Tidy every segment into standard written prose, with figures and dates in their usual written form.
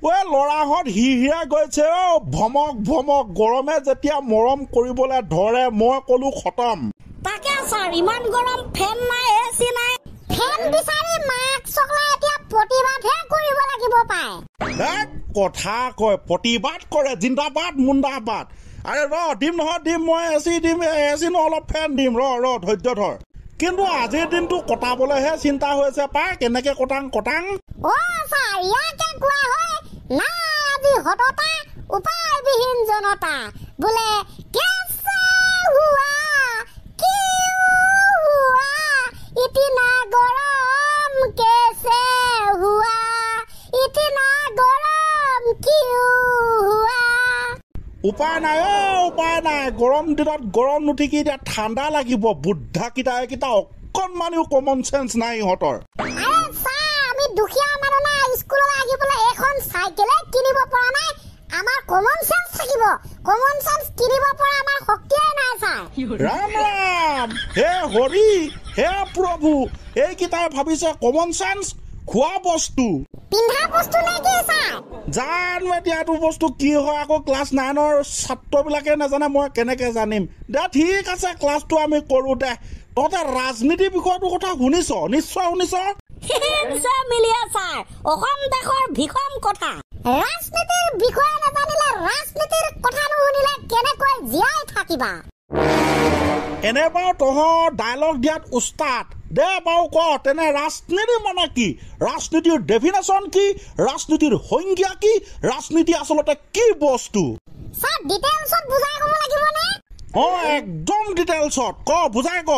ওই লৰাহত হিহিয়া গৈছে ভমক ভমক গৰমে যেতিয়া মৰম কৰিবলৈ ধৰে মই কলো খতম তাকে স্যাৰ ইমান গৰম ফেন নাই এচি নাই ফেন বিচাৰি মাক চকলা এতিয়া প্ৰতিবাদহে কৰিব লাগিব পায় কথা কয় প্ৰতিবাদ কৰে জিন্দাবাদ মুন্দাবাদ আৰে দিম নহয় দিম মই এচি দিম এচি ন অলপ ফেন দিম ধৈৰ্য ধৰ কিন্তু আজিৰ দিনটো কটাবলৈহে চিন্তা হৈছে পাই কেনেকে কটাং স্যাৰ ইয়াকে কোৱা হয় না আজি হততা উপায়বিহীন জনতা বোলে কেছে হুৱা কিউ হুৱা ইতিনা গৰম কেছে হুৱা ইতিনা গৰম কিউ হুৱা উপায় নাই গৰম দিনত গৰম নুঠিকি এতিয়া ঠাণ্ডা লাগিব বুদ্ধা কিটা অকণমানিও কমন চেন্স নাই ইহঁতৰ আমি দুখীয়া মানুহ না স্কুললৈ আহিবলৈ এখন চাইকেলে কিনিব পৰা নাই আমাৰ কমন চেন্স থাকিব কমন চেন্স কিনিব পৰা আমাৰ শক্তিয়ে নাই স্যাৰ ৰাম ৰাম হে হৰি হে প্ৰভু এইকেইটাই ভাবিছে কমন চেন্স খোৱা বস্তু পিন্ধা বস্তু নেকি স্যাৰ জানো এতিয়া এইটো বস্তু কি হয় আকৌ ক্লাছ 9ৰ ছাত্ৰবিলাকে নাজানে মই কেনেকে জানিম দে ঠিক আছে ক্লাছটো আমি কৰো দে তহঁতে ৰাজনীতিৰ বিষয়টোৰ কথা শুনিছ নিশ্চয় শুনিছ মিলিয়া স্যাৰ অসম দেশৰ ভীষণ কথা ৰাজনীতিৰ বিষয়ে নাজানিলে ৰাজনীতিৰ কথা নুশুনিলে কেনেকৈ জীয়াই থাকিবা এনে বাৰু তহঁত ডায়লগ দিয়াত উস্তাদ দে বাৰু ক তেনে ৰাজনীতি মানে কি ৰাজনীতিৰ ডেফিনেশ্যন কি ৰাজনীতিৰ সংজ্ঞা কি ৰাজনীতি আচলতে কি বস্তু স্যাৰ ডিটেইলছত বুজাই ক'ব লাগিবনে একদম ডিটেইলছত ক বুজাই ক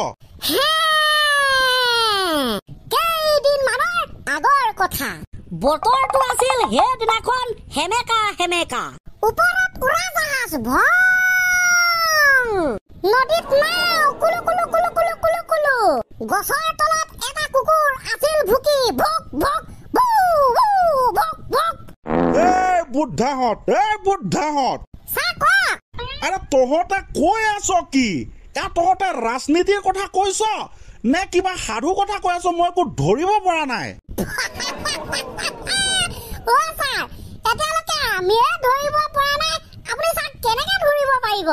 কেইদিনমানৰ আগৰ কথা বতৰটো আছিল সেইদিনাখন হেমেকা ওপৰত উৰাজাহাজ নদীত নাও কুলু কুলু কুলু কুলু কুলু কুলু গছৰ তলত এটা কুকুৰ আছিল ভুকি ভক ভক ভু ভু ভক ভক বুদ্ধাহত আৰে তহঁতে কৈ আছ কি তহঁতে ৰাজনীতিৰ কথা কৈছ নে কিবা সাধু কথা কৈ আছ মই একো ধৰিব পৰা নাই আমিয়ে ধৰিব পৰা নাই আপুনি স্যাৰ কেনেকে ধৰিব পাৰিব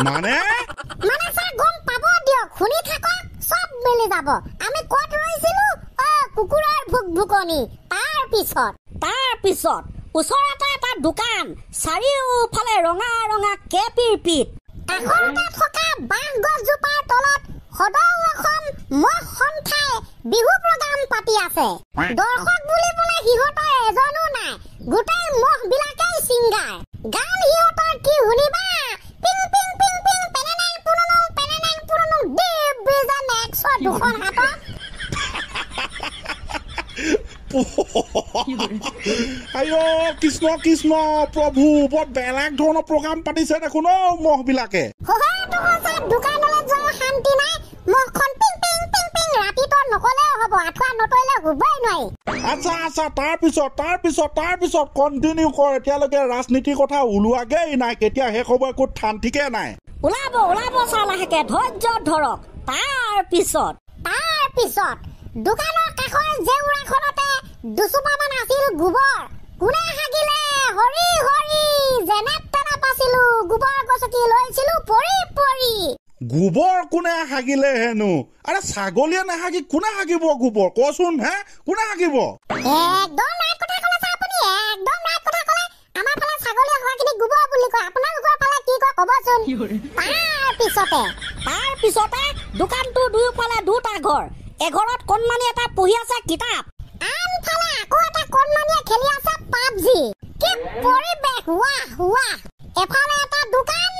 মানে স্যাৰ গম পাব দিয়ক শুনি থাকক সব মিলি যাব আমি ক'ত ৰৈছিলো কুকুৰৰ ভুকভুকনি তাৰ পিছত ওচৰতে এটা দোকান চাৰিওফালে ৰঙা ৰঙা কেপিৰ পিঠ কাষতে থকা বাঁহ গছজোপাৰ তলত সদৌ অসম মহ সন্থাই বিহু প্ৰগ্ৰাম পাতি আছে দৰ্শক বুলিবলৈ সিহঁতৰ এজনো নাই গোটেই মহ বিলাকেই ছিংগাৰ গান সিহঁতৰ কি শুনিবা পিং পিং পিং পিং পেনেনেং পুননং দেৱ বিজন 102খন হাতত আইও কৃষ্ণ কৃষ্ণ প্ৰভু বৰ বেলেগ ধৰণৰ প্ৰগ্ৰাম পাতিছে দেখোন মহ বিলাকে দোকানলৈ যোৱা শান্তি নাই মহখন পিং পিং পিং পিং ৰাতিটো নকলেও হ'ব আঠুৱা নতৰিলে শুবই নোৱাৰি আচ্ছা তাৰপিছত কণ্টিনিউ কৰ এতিয়ালৈকে ৰাজনীতিৰ কথা ওলোৱাগেই নাই কেতিয়া শেষ হ'ব একো ঠান ঠিকে নাই ওলাব স্যাৰ লাহেকে ধৈৰ্য ধৰক তাৰপিছত দোকানৰ কাষৰ জেউৰাখনতে দুচুপামান আছিল গোবৰ কোনে হাগিলে হৰি যেনে তেনে পাছিলো গোবৰ গছকি লৈছিলো পৰি গোবৰ কোনে হাগিলে হেনো আৰে ছাগলীয়ে নাহাগি কোনে হাগিব গোবৰ কচোন কোনে হাগিব একদম ৰাইট কথা ক'লে স্যাৰ আপুনি একদম ৰাইট কথা ক'লে আমাৰ ফালে ছাগলীয়ে হোৱাখিনি গোবৰ বুলি কয় আপোনালোকৰ ফালে কি কয় ক'বচোন তাৰপিছতে দোকানটো দুয়োফালে দুটা ঘৰ এঘৰত কণমানি এটা পঢ়ি আছে কিতাপ আনফালে আকৌ এটা কণমানিয়ে খেলি আছে পাবজি কি পৰিৱেশ ৱাহ এফালে এটা দোকান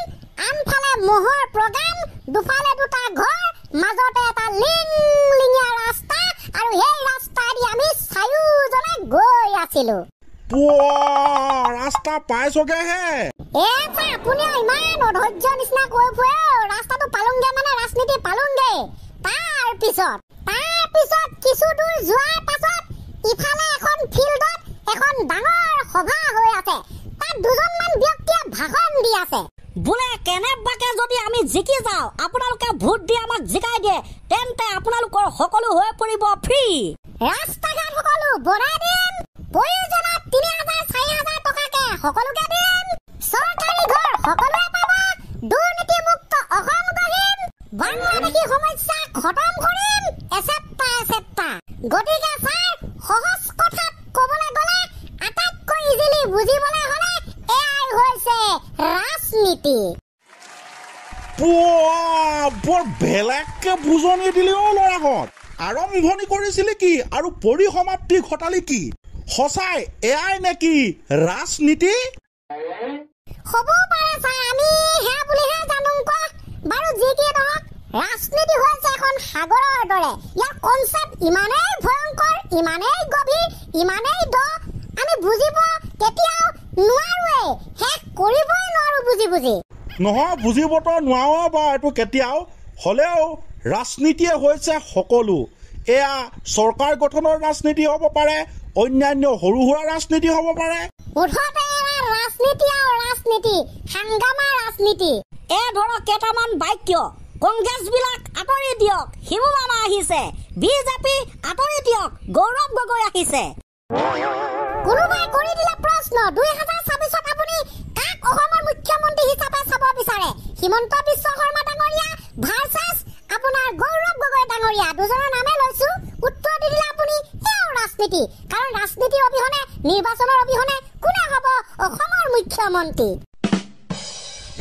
আনফালে মহৰ প্ৰগ্ৰাম দুফালে দুটা ঘৰ মাজতে এটা লিঙলিঙীয়া ৰাস্তা আৰু সেই ৰাস্তাদি আমি চাৰিওজনে গৈ আছিলো ৰাস্তা পাইছগেহে আপুনি ইমান অধৈৰ্য নিচিনা কৈ ফুৰে ৰাস্তাটো পালোংগে মানে ৰাজনীতি পালোংগে তাৰপিছত কিছু দূৰ যোৱাৰ পাছত ইফালে এখন ফিল্ডত এখন ডাঙৰ সভা হৈ আছে তাত দুজনমান ব্যক্তিয়ে ভাষণ দি আছে বোলে কেনেবাকে যদি আমি জিকি যাওঁ আপোনালোকে ভোট দি আমাক জিকাই দিয়ে তেন্তে আপোনালোকৰ সকলো হৈ পৰিব ফ্ৰী ৰাস্তা ঘাট সকলো বনাই দিম প্ৰয়োজনত ৩,৪০০ সকলোকে দিম চৰকাৰী ঘৰ সকলোৱে পাব দুৰ্নীতিমুক্ত অসম গঢ়িম বাংলাদেশী সমস্যা খতম কৰিম এচেপ্টা গতিকে ছাৰ সহজ কথাত ক'বলৈ গ'লে আটাইতকৈ ইজিলি বুজিবলৈ হ'লে এয়াই হৈছে ৰাজনীতি বৰ বেলেগকে বুজনি দিলি ল'ৰাহঁত আৰম্ভণি কৰিছিলি কি আৰু পৰিসমাপ্তি ঘটালি কি সঁচাই এয়াই নেকি ৰাজনীতি হ'ব পাৰে ছাৰ আমি সেয়া বুলিহে জানো বাৰু যি কি নহওক ৰাজনীতি হৈছে এখন সাগৰৰ দৰে ইয়াৰ কনচেপ্ট ইমানেই ভয়ংকৰ ইমানেই গভীৰ ইমানেই দ আমি বুজিব কেতিয়াও নোৱাৰোৱেই শেষ কৰিবই নোৱাৰো বুজি নহয় বুজিবতো নোৱাৰো বাৰু এইটো কেতিয়াও হ'লেও ৰাজনীতিয়ে হৈছে সকলো এয়া চৰকাৰ গঠনৰ ৰাজনীতি হ'ব পাৰে অন্যান্য সৰু সুৰা ৰাজনীতি হ'ব পাৰে মুঠতে ৰাজনীতি আৰু ৰাজনীতি হাংগামা ৰাজনীতি ধৰক কেইটামান বাক্য কংগ্ৰেছবিলাক আঁতৰি দিয়ক হিমু মামা আহিছে বিজেপি আঁতৰি দিয়ক গৌৰৱ গগৈ আহিছে কোনোবাই কৰি দিলে প্ৰশ্ন 2026ত আপুনি কাক অসমৰ মুখ্যমন্ত্ৰী হিচাপে চাব বিচাৰে হিমন্ত বিশ্ব শৰ্মা ডাঙৰীয়া ভাৰ্চেছ আপোনাৰ গৌৰৱ গগৈ ডাঙৰীয়া দুজনৰ নামে লৈছো উত্তৰ দি দিলে আপুনি এয়াও ৰাজনীতি কাৰণ ৰাজনীতিৰ অবিহনে নিৰ্বাচনৰ অবিহনে কোনে হ'ব অসমৰ মুখ্যমন্ত্ৰী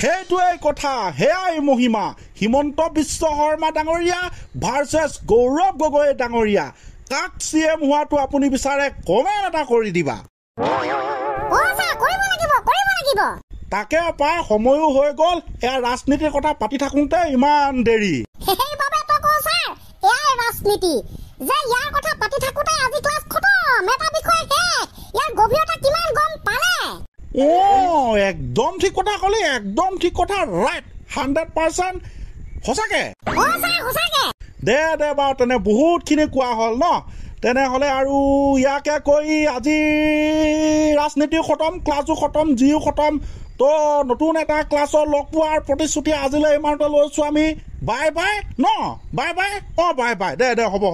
সেইটোৱেই কথা সেয়াই মহিমা হিমন্ত বিশ্ব শৰ্মা ডাঙৰীয়া ভাৰ্চেছ গৌৰৱ গগৈ ডাঙৰীয়া কাক CM হোৱাটো আপুনি বিচাৰে কমেণ্ট এটা কৰি দিবা তাকে পাই সময়ো হৈ গ'ল এয়া ৰাজনীতিৰ কথা পাতি থাকোঁতে ইমান দেৰি সেইবাবে তো কওঁ ছাৰ এয়াই ৰাজনীতি যে ইয়াৰ কথা পাতি থাকোঁতে আজি ক্লাছ খতম এটা বিষয় শেষ ইয়াৰ গভীৰতা কিমান গম পালে একদম ঠিক কথা ক'লি একদম ঠিক কথা ৰাইট 100% সঁচাকে দে বাৰু তেনে বহুতখিনি কোৱা হ'ল ন তেনেহ'লে আৰু ইয়াকে কৈ আজি ৰাজনীতিও খতম ক্লাছো খতম জিও খতম তো নতুন এটা ক্লাছত লগ পোৱাৰ প্ৰতিশ্ৰুতি আজিলৈ ইমানতে লৈছোঁ আমি বাই বাই ন বাই বাই বাই বাই দে হ'ব